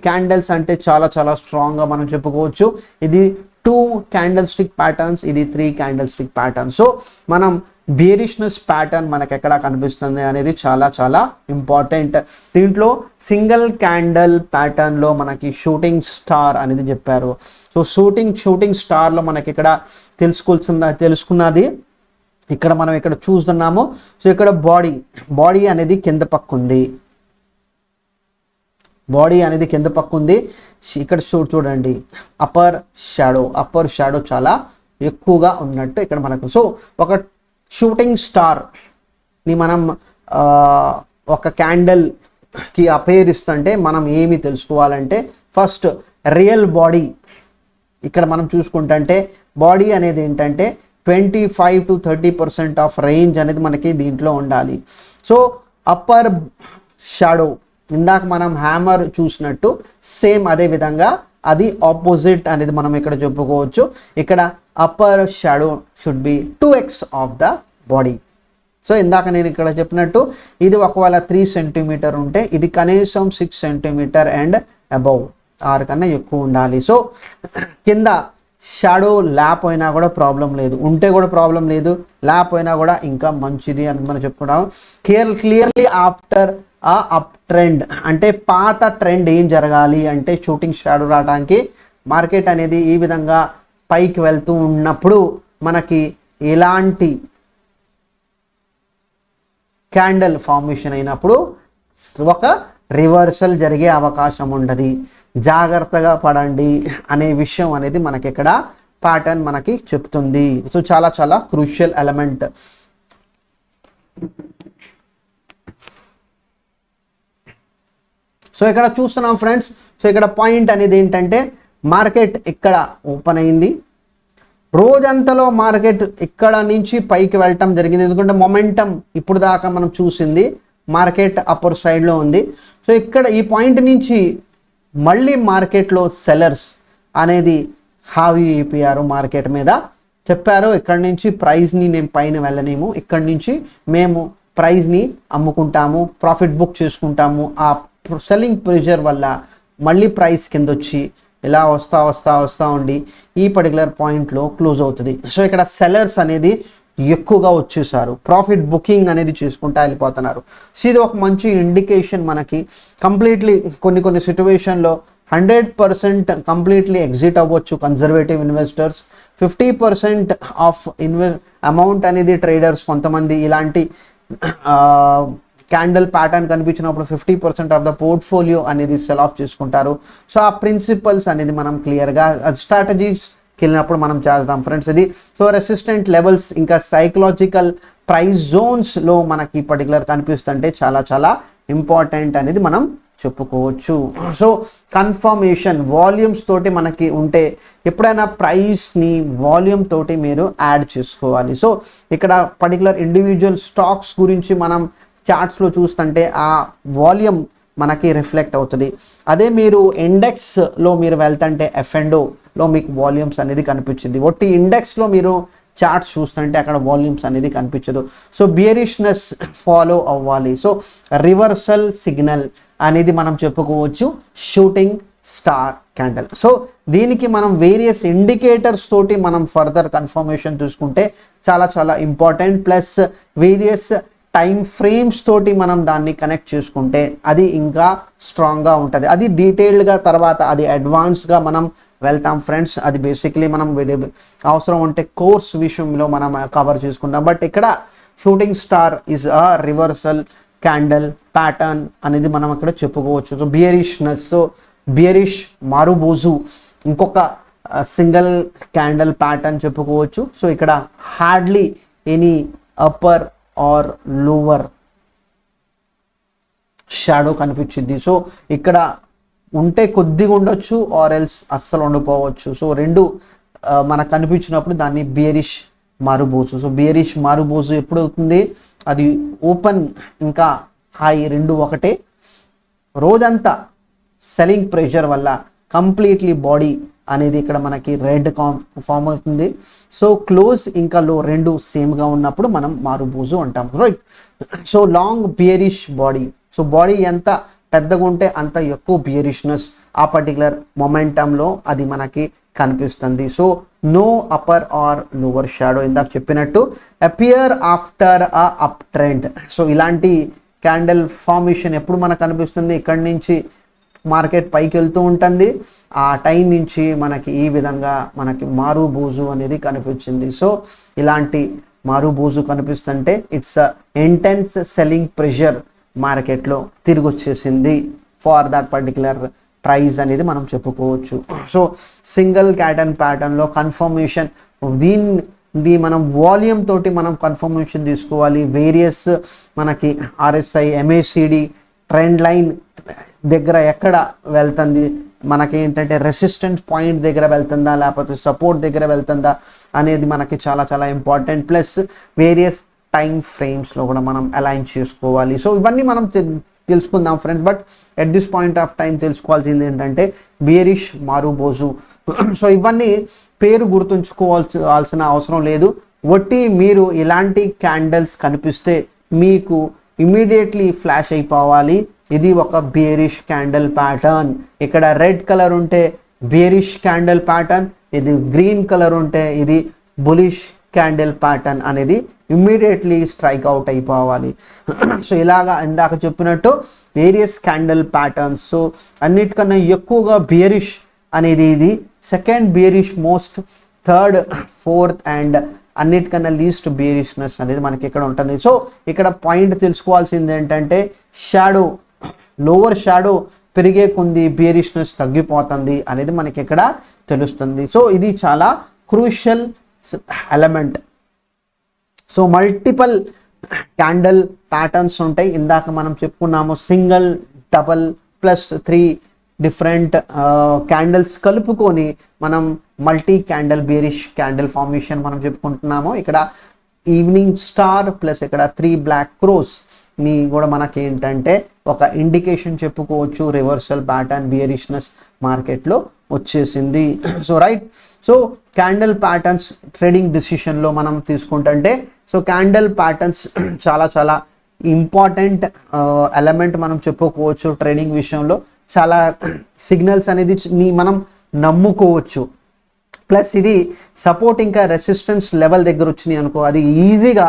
క్యాండిల్స్ అంటే చాలా స్ట్రాంగ్గా మనం చెప్పుకోవచ్చు. ఇది 2 క్యాండిల్ స్టిక్ ప్యాటర్న్స్, ఇది 3 క్యాండిల్ స్టిక్ ప్యాటర్న్. సో మనం బియరిష్నెస్ ప్యాటర్న్ మనకు ఎక్కడ కనిపిస్తుంది అనేది చాలా ఇంపార్టెంట్. దీంట్లో సింగిల్ క్యాండల్ ప్యాటర్న్లో మనకి షూటింగ్ స్టార్ అనేది చెప్పారు. సో షూటింగ్ స్టార్లో మనకి ఇక్కడ తెలుసుకున్నది ఇక్కడ మనం ఇక్కడ చూస్తున్నాము. సో ఇక్కడ బాడీ అనేది కింద పక్క ఉంది, బాడీ అనేది కింద పక్క ఉంది. ఇక్కడ చూడండి అప్పర్ షాడో చాలా ఎక్కువగా ఉన్నట్టు ఇక్కడ మనకు. సో ఒక షూటింగ్ స్టార్ని మనం ఒక క్యాండల్కి అపేర్ ఇస్తుంటే మనం ఏమి తెలుసుకోవాలంటే, ఫస్ట్ రియల్ బాడీ ఇక్కడ మనం చూసుకుంటే బాడీ అనేది ఏంటంటే 25 to 30% ఆఫ్ రేంజ్ అనేది మనకి దీంట్లో ఉండాలి. సో అప్పర్ షాడో ఇందాక మనం హ్యామర్ చూసినట్టు సేమ్ అదే విధంగా అది ఆపోజిట్ అనేది మనం ఇక్కడ చెప్పుకోవచ్చు. ఇక్కడ upper shadow should be 2x of the body. So ఇందాక నేను ఇక్కడ చెప్పినట్టు ఇది ఒకవేళ 3 సెంటీమీటర్ ఉంటే ఇది కనీసం 6 సెంటీమీటర్ అండ్ అబౌవ్ 6 కన్నా ఎక్కువ ఉండాలి. సో కింద షాడో ల్యాప్ అయినా కూడా ప్రాబ్లం లేదు, ఉంటే కూడా ప్రాబ్లం లేదు, ల్యాప్ అయినా కూడా ఇంకా మంచిది అని మనం చెప్పుకుంటాం. క్లియర్లీ ఆఫ్టర్ ఆ అప్ ట్రెండ్, అంటే పాత ట్రెండ్ ఏం జరగాలి అంటే షూటింగ్ షాడో రావడానికి మార్కెట్ అనేది ఈ విధంగా పైకి వెళ్తూ ఉన్నప్పుడు మనకి ఎలాంటి క్యాండల్ ఫార్మేషన్ అయినప్పుడు ఒక రివర్సల్ జరిగే అవకాశం ఉండదు, జాగ్రత్తగా పడండి అనే విషయం అనేది మనకి ఇక్కడ ప్యాటర్న్ మనకి చెప్తుంది. సో చాలా క్రూషియల్ ఎలిమెంట్. సో ఇక్కడ చూస్తున్నాం ఫ్రెండ్స్. సో ఇక్కడ పాయింట్ అనేది ఏంటంటే మార్కెట్ ఇక్కడ ఓపెన్ అయింది, రోజంతలో మార్కెట్ ఇక్కడ నుంచి పైకి వెళ్ళటం జరిగింది. ఎందుకంటే మొమెంటం ఇప్పుడు దాకా మనం చూసింది మార్కెట్ అప్పర్ సైడ్లో ఉంది. సో ఇక్కడ ఈ పాయింట్ నుంచి మళ్ళీ మార్కెట్లో సెల్లర్స్ అనేది హావీ అయిపోయారు మార్కెట్ మీద, చెప్పారు ఇక్కడి నుంచి ప్రైస్ని నేను పైన వెళ్ళనేమో, ఇక్కడి నుంచి మేము ప్రైస్ని అమ్ముకుంటాము, ప్రాఫిట్ బుక్ చేసుకుంటాము. ఆ సెల్లింగ్ ప్రెషర్ వల్ల మళ్ళీ ప్రైస్ కింద వచ్చి ఇలా వస్తా ఉండి ఈ పర్టికులర్ పాయింట్లో క్లోజ్ అవుతుంది. సో ఇక్కడ సెల్లర్స్ అనేది ఎక్కువగా వచ్చేసారు, ప్రాఫిట్ బుకింగ్ అనేది చేసుకుంటూ వెళ్ళిపోతున్నారు. సో ఇది ఒక మంచి ఇండికేషన్ మనకి. కంప్లీట్లీ కొన్ని సిచ్యువేషన్లో 100% కంప్లీట్లీ ఎగ్జిట్ అవ్వచ్చు కన్జర్వేటివ్ ఇన్వెస్టర్స్. 50% ఆఫ్ అమౌంట్ అనేది ట్రేడర్స్ కొంతమంది ఇలాంటి క్యాండిల్ ప్యాటర్న్ కనిపించినప్పుడు 50% ఆఫ్ ద పోర్ట్ఫోలియో అనేది సెల్ ఆఫ్ చేసుకుంటారు. సో ఆ ప్రిన్సిపల్స్ అనేది మనం క్లియర్గా స్ట్రాటజీస్కి వెళ్ళినప్పుడు మనం చేద్దాం ఫ్రెండ్స్ ఇది. సో రెసిస్టెంట్ లెవెల్స్ ఇంకా సైకలాజికల్ ప్రైస్ జోన్స్లో మనకి పర్టికులర్ కనిపిస్తుంటే చాలా చాలా ఇంపార్టెంట్ అనేది మనం చెప్పుకోవచ్చు. సో కన్ఫర్మేషన్ వాల్యూమ్స్ తోటి మనకి ఉంటే ఎప్పుడైనా ప్రైస్ని వాల్యూమ్ తోటి మీరు యాడ్ చేసుకోవాలి. సో ఇక్కడ పర్టికులర్ ఇండివిజువల్ స్టాక్స్ గురించి మనం చార్ట్స్లో చూస్తుంటే ఆ వాల్యూమ్ మనకి రిఫ్లెక్ట్ అవుతుంది. అదే మీరు ఇండెక్స్లో మీరు వెళ్తుంటే F&Oలో మీకు వాల్యూమ్స్ అనేది కనిపించింది. ఒట్టి ఇండెక్స్లో మీరు చార్ట్స్ చూస్తుంటే అక్కడ వాల్యూమ్స్ అనేది కనిపించదు. సో బియరిష్నెస్ ఫాలో అవ్వాలి. సో రివర్సల్ సిగ్నల్ అనేది మనం చెప్పుకోవచ్చు షూటింగ్ స్టార్ క్యాండిల్. సో దీనికి మనం వేరియస్ ఇండికేటర్స్ తోటి మనం ఫర్దర్ కన్ఫర్మేషన్ చూసుకుంటే చాలా చాలా important. Plus various time frames తోటి మనం దాన్ని కనెక్ట్ చేసుకుంటే అది ఇంకా స్ట్రాంగ్గా ఉంటుంది. అది డీటెయిల్డ్గా తర్వాత అది అడ్వాన్స్గా మనం వెళ్తాం ఫ్రెండ్స్. అది బేసిక్లీ మనం అవసరం ఉంటే కోర్స్ విషయంలో మనం కవర్ చేసుకుంటాం. బట్ ఇక్కడ shooting star is a reversal candle pattern అనేది మనం అక్కడ చెప్పుకోవచ్చు. సో బియరిష్నెస్, సో బియరిష్ మారుబోజు ఇంకొక సింగిల్ క్యాండల్ ప్యాటర్న్ చెప్పుకోవచ్చు. సో ఇక్కడ hardly any upper or lower shadow కనిపించింది. సో ఇక్కడ ఉంటే కొద్దిగా ఉండొచ్చు ఆర్ ఎల్స్ అస్సలు ఉండిపోవచ్చు. సో రెండు మనకు కనిపించినప్పుడు దాన్ని బియరిష్ మారుబోజు. సో బియరిష్ మారుబోజు ఎప్పుడు అవుతుంది? అది ఓపెన్ ఇంకా హై రెండు ఒకటే, రోజంతా సెల్లింగ్ ప్రెషర్ వల్ల కంప్లీట్లీ బాడీ అనేది ఇక్కడ మనకి రెడ్ ఫామ్ అవుతుంది. సో క్లోజ్ ఇంకా లో రెండు సేమ్గా ఉన్నప్పుడు మనం మారుబోజు అంటాం, right. So long బియరిష్ body. So body ఎంత పెద్దగా ఉంటే అంత ఎక్కువ బియరిష్నెస్ ఆ పర్టికులర్ మొమెంటంలో అది మనకి కనిపిస్తుంది. So no upper or lower shadow. ఇందాక చెప్పినట్టు appear after a up trend. So ఇలాంటి క్యాండిల్ ఫార్మేషన్ ఎప్పుడు మనకు కనిపిస్తుంది? ఇక్కడి నుంచి మార్కెట్ పైకి వెళ్తూ ఉంటుంది, ఆ టైం నుంచి మనకి ఈ విధంగా మనకి మారుబోజు అనేది కనిపించింది. సో ఇలాంటి మారుబోజు కనిపిస్తుంటే ఇట్స్ ఇంటెన్స్ సెల్లింగ్ ప్రెషర్ మార్కెట్లో తిరిగి వచ్చేసింది ఫార్ దట్ పర్టికులర్ ప్రైస్ అనేది మనం చెప్పుకోవచ్చు. సో సింగిల్ ప్యాటర్న్లో కన్ఫర్మేషన్ దీన్ని మనం వాల్యూమ్ తోటి మనం కన్ఫర్మేషన్ తీసుకోవాలి. వేరియస్ మనకి RSI, MACD ట్రెండ్ లైన్ దగ్గర ఎక్కడ వెళ్తుంది, మనకి ఏంటంటే రెసిస్టెన్స్ పాయింట్ దగ్గర వెళ్తుందా లేకపోతే సపోర్ట్ దగ్గర వెళ్తుందా అనేది మనకి చాలా చాలా ఇంపార్టెంట్. ప్లస్ వేరియస్ టైం ఫ్రేమ్స్లో కూడా మనం అలైన్ చేసుకోవాలి. సో ఇవన్నీ మనం తెలుసుకుందాం friends. But at this point of time తెలుసుకోవాల్సింది ఏంటంటే బియరిష్ మారుబోజు. సో ఇవన్నీ పేరు గుర్తుంచుకోవాల్సిన అవసరం లేదు. ఒట్టి మీరు ఇలాంటి క్యాండిల్స్ కనిపిస్తే మీకు ఇమీడియట్లీ ఫ్లాష్ అయిపోవాలి, ఇది ఒక బియరిష్ క్యాండిల్ ప్యాటర్న్. ఇక్కడ రెడ్ కలర్ ఉంటే బియరిష్ క్యాండిల్ ప్యాటర్న్, ఇది గ్రీన్ కలర్ ఉంటే ఇది బులిష్ క్యాండిల్ ప్యాటర్న్ అనేది ఇమ్మీడియట్లీ స్ట్రైక్ అవుట్ అయిపోవాలి. సో ఇలాగా ఇందాక చెప్పినట్టు వేరియస్ క్యాండిల్ ప్యాటర్న్స్. సో అన్నిటికన్నా ఎక్కువగా బియరిష్ అనేది ఇది second బియరిష్ most, third, fourth and అన్నిటికన్నా లీస్ట్ బియరిష్నెస్ అనేది మనకి ఇక్కడ ఉంటుంది. సో ఇక్కడ పాయింట్ తెలుసుకోవాల్సింది ఏంటంటే షాడో, లోవర్ షాడో పెరిగే కొంది బియరిష్నెస్ తగ్గిపోతుంది అనేది మనకి ఇక్కడ తెలుస్తుంది. సో ఇది చాలా crucial element. So multiple candle patterns ఉంటాయి. ఇందాక మనం చెప్పుకున్నాము single, double, plus 3 different candles కలుపుకొని మనం మల్టీ క్యాండిల్ బియరిష్ క్యాండిల్ ఫార్మేషన్ మనం చెప్పుకుంటున్నాము. ఇక్కడ ఈవినింగ్ స్టార్ ప్లస్ ఇక్కడ 3 బ్లాక్ క్రోస్ ని కూడా మనకి ఏంటంటే ఒక ఇండికేషన్ చెప్పుకోవచ్చు రివర్సల్ ప్యాటర్న్ బియరిష్నెస్ మార్కెట్లో వచ్చేసింది. So right. So candle patterns trading డిసిషన్లో మనం తీసుకుంటుంటే సో క్యాండిల్ ప్యాటర్న్స్ చాలా చాలా ఇంపార్టెంట్ ఎలిమెంట్ మనం చెప్పుకోవచ్చు ట్రేడింగ్ విషయంలో. చాలా సిగ్నల్స్ అనేది మనం నమ్ముకోవచ్చు. ప్లస్ ఇది సపోర్ట్ ఇంకా రెసిస్టెన్స్ లెవెల్ దగ్గర వచ్చినాయి అనుకో, అది ఈజీగా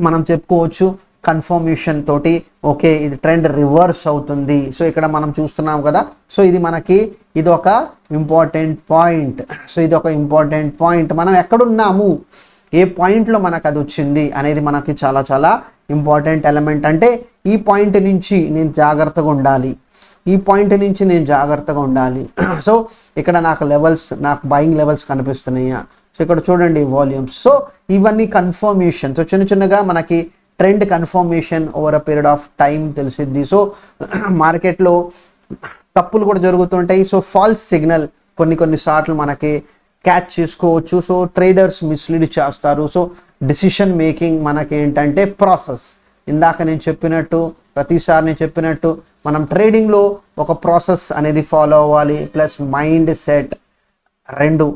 మనం చెప్పుకోవచ్చు కన్ఫర్మేషన్ తోటి ఓకే ఇది ట్రెండ్ రివర్స్ అవుతుంది. సో ఇక్కడ మనం చూస్తున్నాం కదా, సో ఇది మనకి ఇది ఒక ఇంపార్టెంట్ పాయింట్. సో ఇది ఒక ఇంపార్టెంట్ పాయింట్, మనం ఎక్కడున్నాము, ఏ పాయింట్లో మనకు అది వచ్చింది అనేది మనకి చాలా చాలా ఇంపార్టెంట్ ఎలిమెంట్. అంటే ఈ పాయింట్ నుంచి నేను జాగ్రత్తగా ఉండాలి, ఈ పాయింట్ నుంచి నేను జాగ్రత్తగా ఉండాలి. సో ఇక్కడ నాకు లెవెల్స్, నాకు బయింగ్ లెవెల్స్ కనిపిస్తున్నాయా, సో ఇక్కడ చూడండి వాల్యూమ్స్. సో ఇవన్నీ కన్ఫర్మేషన్. సో చిన్న చిన్నగా మనకి trend confirmation over a period of time తెలిసిద్ది. సో మార్కెట్లో తప్పులు కూడా జరుగుతుంటాయి. సో ఫాల్స్ సిగ్నల్ కొన్నిసార్లు మనకి క్యాచ్ చేసుకోవచ్చు. సో ట్రేడర్స్ మిస్లీడ్ చేస్తారు. సో డిసిషన్ మేకింగ్ మనకి ఏంటంటే ప్రాసెస్, ఇందాక నేను చెప్పినట్టు, ప్రతిసారి నేను చెప్పినట్టు మనం ట్రేడింగ్లో ఒక ప్రాసెస్ అనేది ఫాలో అవ్వాలి. ప్లస్ మైండ్ సెట్, రెండు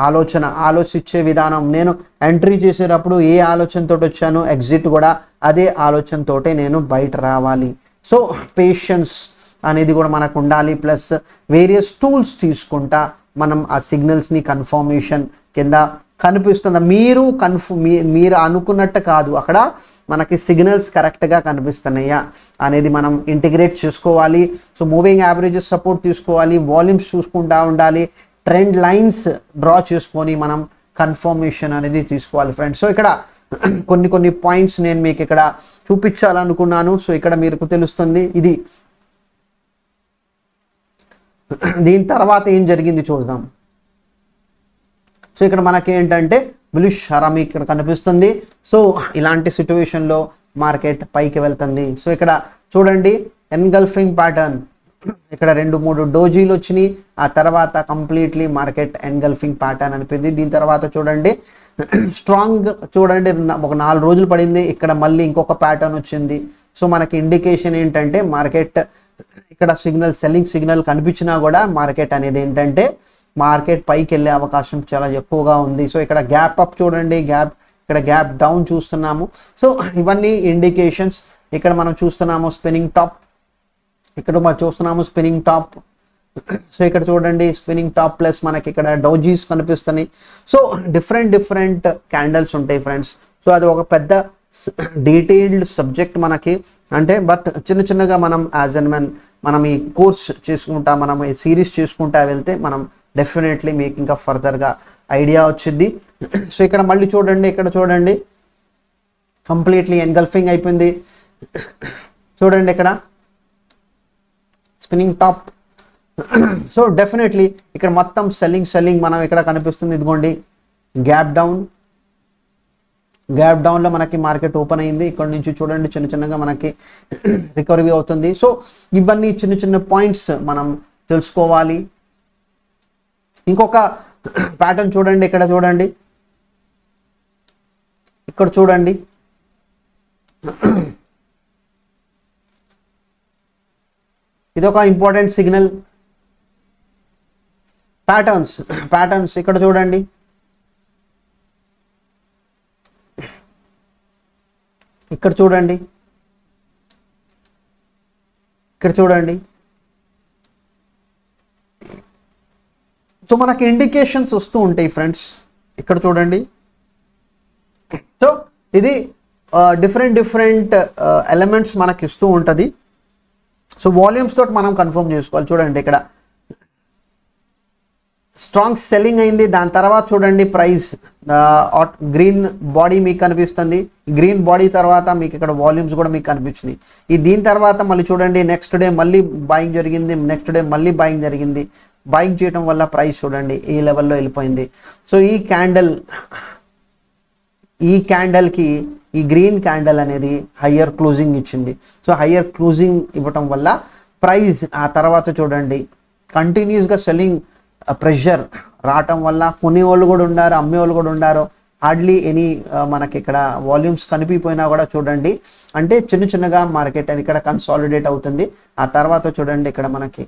ఆలోచించే విధానం. నేను ఎంట్రీ చేసేటప్పుడు ఏ ఆలోచనతో వచ్చాను, ఎగ్జిట్ కూడా అదే ఆలోచనతోటే నేను బయట రావాలి. సో పేషెన్స్ అనేది కూడా మనకు ఉండాలి. ప్లస్ వేరియస్ టూల్స్ తీసుకుంటా మనం ఆ సిగ్నల్స్ని కన్ఫర్మేషన్ కింద కనిపిస్తుంది. మీరు అనుకున్నట్టు కాదు, అక్కడ మనకి సిగ్నల్స్ కరెక్ట్గా కనిపిస్తున్నాయా అనేది మనం ఇంటిగ్రేట్ చేసుకోవాలి. సో మూవింగ్ యావరేజెస్ సపోర్ట్ తీసుకోవాలి, వాల్యూమ్స్ చూసుకుంటూ ఉండాలి, ట్రెండ్ లైన్స్ డ్రా చేసుకొని మనం కన్ఫర్మేషన్ అనేది తీసుకోవాలి ఫ్రెండ్స్. సో ఇక్కడ కొన్ని పాయింట్స్ నేను మీకు ఇక్కడ చూపించాలనుకున్నాను. సో ఇక్కడ మీకు తెలుస్తుంది ఇది. దీని తర్వాత ఏం జరిగింది చూద్దాం. సో ఇక్కడ మనకి ఏంటంటే బులిష్ హరామి ఇక్కడ కనిపిస్తుంది. సో ఇలాంటి సిచ్యువేషన్లో మార్కెట్ పైకి వెళ్తుంది. సో ఇక్కడ చూడండి ఎన్గల్ఫింగ్ ప్యాటర్న్, ఇక్కడ 2-3 డోజీలు వచ్చినాయి. ఆ తర్వాత కంప్లీట్లీ మార్కెట్ ఎన్గల్ఫింగ్ ప్యాటర్న్ అనిపింది. దీని తర్వాత చూడండి స్ట్రాంగ్, చూడండి ఒక 4 రోజులు పడింది, ఇక్కడ మళ్ళీ ఇంకొక ప్యాటర్న్ వచ్చింది. సో మనకి ఇండికేషన్ ఏంటంటే మార్కెట్ ఇక్కడ సెల్లింగ్ సిగ్నల్ కనిపించినా కూడా మార్కెట్ అనేది ఏంటంటే మార్కెట్ పైకి వెళ్ళే అవకాశం చాలా ఎక్కువగా ఉంది. సో ఇక్కడ గ్యాప్ అప్ చూడండి, ఇక్కడ గ్యాప్ డౌన్ చూస్తున్నాము. సో ఇవన్నీ ఇండికేషన్స్. ఇక్కడ మనం చూస్తున్నాము స్పిన్నింగ్ టాప్, ఇక్కడ మనం చూస్తున్నాము స్పిన్నింగ్ టాప్. సో ఇక్కడ చూడండి స్పిన్నింగ్ టాప్ ప్లస్ మనకి ఇక్కడ డౌజీస్ కనిపిస్తున్నాయి. సో డిఫరెంట్ క్యాండిల్స్ ఉంటాయి ఫ్రెండ్స్. సో అది ఒక పెద్ద డీటెయిల్డ్ సబ్జెక్ట్ మనకి, అంటే బట్ చిన్నగా మనం యాజ్ అండ్ మెన్ మనం ఈ కోర్స్ చేసుకుంటా, మనం ఈ సిరీస్ చేసుకుంటా వెళ్తే మనం డెఫినెట్లీ మీకు ఇంకా ఫర్దర్గా ఐడియా వచ్చింది. సో ఇక్కడ మళ్ళీ చూడండి, ఇక్కడ చూడండి కంప్లీట్లీ ఎన్గల్ఫింగ్ అయిపోయింది. చూడండి ఇక్కడ స్పిన్నింగ్ టాప్. సో డెఫినెట్లీ ఇక్కడ మొత్తం సెల్లింగ్ మనం ఇక్కడ కనిపిస్తుంది. ఇదిగోండి గ్యాప్ డౌన్లో మనకి మార్కెట్ ఓపెన్ అయింది. ఇక్కడ నుంచి చూడండి చిన్నగా మనకి రికవరీ అవుతుంది. సో ఇవన్నీ చిన్న పాయింట్స్ మనం తెలుసుకోవాలి. ఇంకొక ప్యాటర్న్ చూడండి, ఇక్కడ చూడండి, ఇక్కడ చూడండి ఇది ఒక ఇంపార్టెంట్ సిగ్నల్. ప్యాటర్న్స్ ఇక్కడ చూడండి, ఇక్కడ చూడండి, ఇక్కడ చూడండి. సో మనకి ఇండికేషన్స్ వస్తూ ఉంటాయి ఫ్రెండ్స్. ఇక్కడ చూడండి. సో ఇది డిఫరెంట్ ఎలిమెంట్స్ మనకి ఇస్తూ ఉంటుంది. సో వాల్యూమ్స్ తోటి మనం కన్ఫర్మ్ చేసుకోవాలి. చూడండి ఇక్కడ స్ట్రాంగ్ సెల్లింగ్ అయింది. దాని తర్వాత చూడండి ప్రైస్ గ్రీన్ బాడీ మీకు కనిపిస్తుంది. గ్రీన్ బాడీ తర్వాత మీకు ఇక్కడ వాల్యూమ్స్ కూడా మీకు కనిపించినాయి. దీని తర్వాత మళ్ళీ చూడండి నెక్స్ట్ డే మళ్ళీ బయింగ్ జరిగింది, నెక్స్ట్ డే మళ్ళీ బయింగ్ జరిగింది. బయింగ్ చేయడం వల్ల ప్రైస్ చూడండి ఈ లెవెల్లో వెళ్ళిపోయింది. సో ఈ క్యాండల్కి ఈ గ్రీన్ క్యాండల్ అనేది హయ్యర్ క్లోజింగ్ ఇచ్చింది. సో హయ్యర్ క్లోజింగ్ ఇవ్వటం వల్ల ప్రైస్ ఆ తర్వాత చూడండి కంటిన్యూస్గా సెల్లింగ్ ప్రెషర్ రావటం వల్ల కొనేవాళ్ళు కూడా ఉన్నారు, అమ్మేవాళ్ళు కూడా ఉన్నారు. హార్డ్లీ ఎనీ మనకి ఇక్కడ వాల్యూమ్స్ కనిపిపోయినా కూడా చూడండి అంటే చిన్నగా మార్కెట్ అని ఇక్కడ కన్సాలిడేట్ అవుతుంది. ఆ తర్వాత చూడండి ఇక్కడ మనకి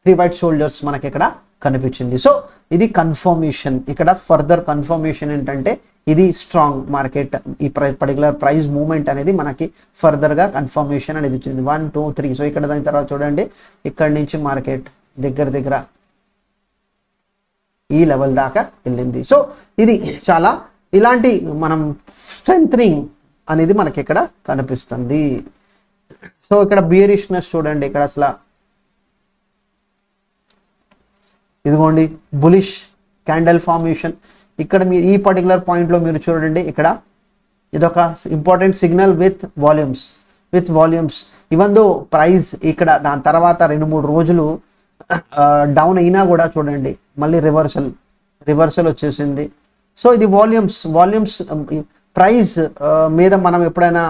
3 వైట్ షోల్డర్స్ మనకి ఇక్కడ కనిపించింది. సో ఇది కన్ఫర్మేషన్. ఇక్కడ ఫర్దర్ కన్ఫర్మేషన్ ఏంటంటే ఇది స్ట్రాంగ్ మార్కెట్, ఈ పర్టికులర్ ప్రైస్ మూవ్మెంట్ అనేది మనకి ఫర్దర్గా కన్ఫర్మేషన్ అనేది ఇచ్చింది 1 2 3. సో ఇక్కడ దాని తర్వాత చూడండి ఇక్కడ నుంచి మార్కెట్ దగ్గర దగ్గర ఈ లెవెల్ దాకా వెళ్ళింది. సో ఇది చాలా ఇలాంటి మనం స్ట్రెంథనింగ్ అనేది మనకి ఇక్కడ కనిపిస్తుంది. సో ఇక్కడ బియరిష్నెస్ చూడండి, ఇక్కడ అసలు ఇదిగోండి బులిష్ క్యాండల్ ఫార్మేషన్. ఇక్కడ మీరు ఈ పర్టికులర్ పాయింట్లో మీరు చూడండి, ఇక్కడ ఇదొక important signal with volumes even though price ఇక్కడ దాని తర్వాత 2-3 రోజులు డౌన్ అయినా కూడా చూడండి మళ్ళీ రివర్సల్ వచ్చేసింది. సో ఇది వాల్యూమ్స్ ప్రైస్ మీద మనం ఎప్పుడైనా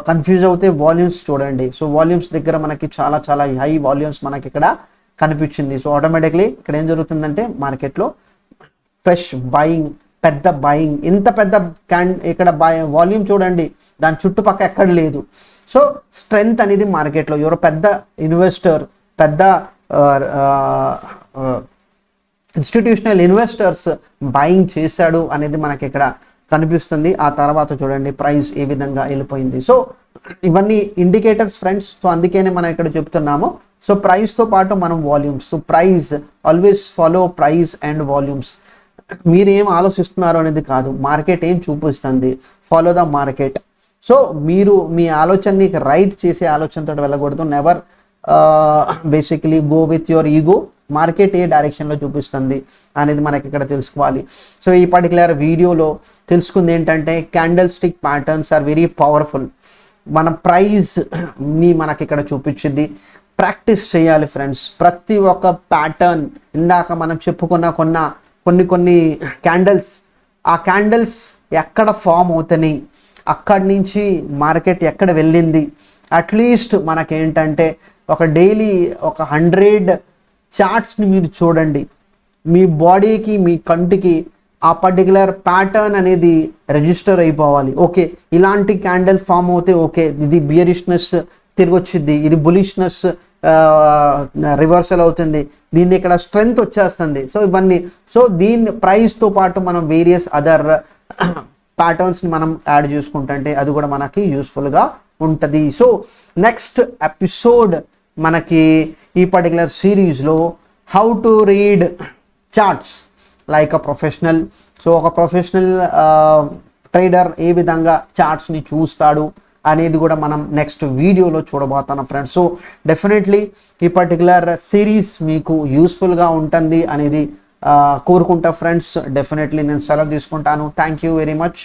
కన్ఫ్యూజ్ అవుతే వాల్యూమ్స్ చూడండి. సో వాల్యూమ్స్ దగ్గర మనకి చాలా చాలా హై వాల్యూమ్స్ మనకి ఇక్కడ కనిపించింది. సో ఆటోమేటిక్లీ ఇక్కడ ఏం జరుగుతుందంటే మార్కెట్లో ఫ్రెష్ బాయింగ్, పెద్ద బాయింగ్, ఇంత పెద్ద ఇక్కడ వాల్యూమ్ చూడండి దాని చుట్టుపక్క ఎక్కడ లేదు. సో స్ట్రెంగ్త్ అనేది మార్కెట్లో ఎవరో పెద్ద ఇన్వెస్టర్, పెద్ద ఇన్స్టిట్యూషనల్ ఇన్వెస్టర్స్ బాయింగ్ చేశాడు అనేది మనకి ఇక్కడ కనిపిస్తుంది. ఆ తర్వాత చూడండి ప్రైస్ ఏ విధంగా వెళ్ళిపోయింది. సో ఇవన్నీ ఇండికేటర్స్ ఫ్రెండ్స్. సో అందుకనే మనం ఇక్కడ చెప్తున్నాము. సో ప్రైస్తో పాటు మనం volumes. So price always follow price and volumes. మీరు ఏం ఆలోచిస్తున్నారు అనేది కాదు, మార్కెట్ ఏం చూపిస్తుంది, ఫాలో ద మార్కెట్. సో మీరు మీ ఆలోచనని రైట్ చేసే ఆలోచనతో వెళ్ళకూడదు. Never basically go with your ego. Market ఏ డైరెక్షన్లో చూపిస్తుంది అనేది మనకి ఇక్కడ తెలుసుకోవాలి. సో ఈ పర్టికులర్ వీడియోలో తెలుసుకుంది ఏంటంటే candle stick patterns are very powerful. మన ప్రైస్ని మనకి ఇక్కడ చూపించింది. ప్రాక్టీస్ చేయాలి ఫ్రెండ్స్. ప్రతి ఒక్క ప్యాటర్న్ ఇందాక మనం చెప్పుకున్న కొన్ని క్యాండిల్స్, ఆ క్యాండిల్స్ ఎక్కడ ఫామ్ అవుతున్నాయి, అక్కడి నుంచి మార్కెట్ ఎక్కడ వెళ్ళింది, అట్లీస్ట్ మనకేంటంటే ఒక డైలీ 100 చార్ట్స్ని మీరు చూడండి. మీ బాడీకి, మీ కంటికి ఆ పర్టికులర్ ప్యాటర్న్ అనేది రిజిస్టర్ అయిపోవాలి. ఓకే, ఇలాంటి క్యాండిల్ ఫామ్ అవుతే ఓకే ఇది బియరిష్నెస్ తిరిగి వచ్చింది, ఇది బులిష్నెస్ రివర్సల్ అవుతుంది, దీన్ని ఇక్కడ స్ట్రెంగ్త్ వచ్చేస్తుంది. సో ఇవన్నీ. సో దీని ప్రైస్తో పాటు మనం వేరియస్ అదర్ ప్యాటర్న్స్ని మనం యాడ్ చేసుకుంటుంటే అది కూడా మనకి యూస్ఫుల్గా ఉంటుంది. సో నెక్స్ట్ ఎపిసోడ్ మనకి ఈ పర్టికులర్ సిరీస్లో how to read charts like a professional. So ఒక ప్రొఫెషనల్ ట్రేడర్ ఏ విధంగా చార్ట్స్ని చూస్తాడు అనేది కూడా మనం నెక్స్ట్ వీడియోలో చూడబోతున్నాం ఫ్రెండ్స్. సో డెఫినెట్లీ ఈ పర్టికులర్ సిరీస్ మీకు యూస్ఫుల్గా ఉంటుంది అనేది కోరుకుంటా ఫ్రెండ్స్. డెఫినెట్లీ నేను సెలవు తీసుకుంటాను. Thank you very much.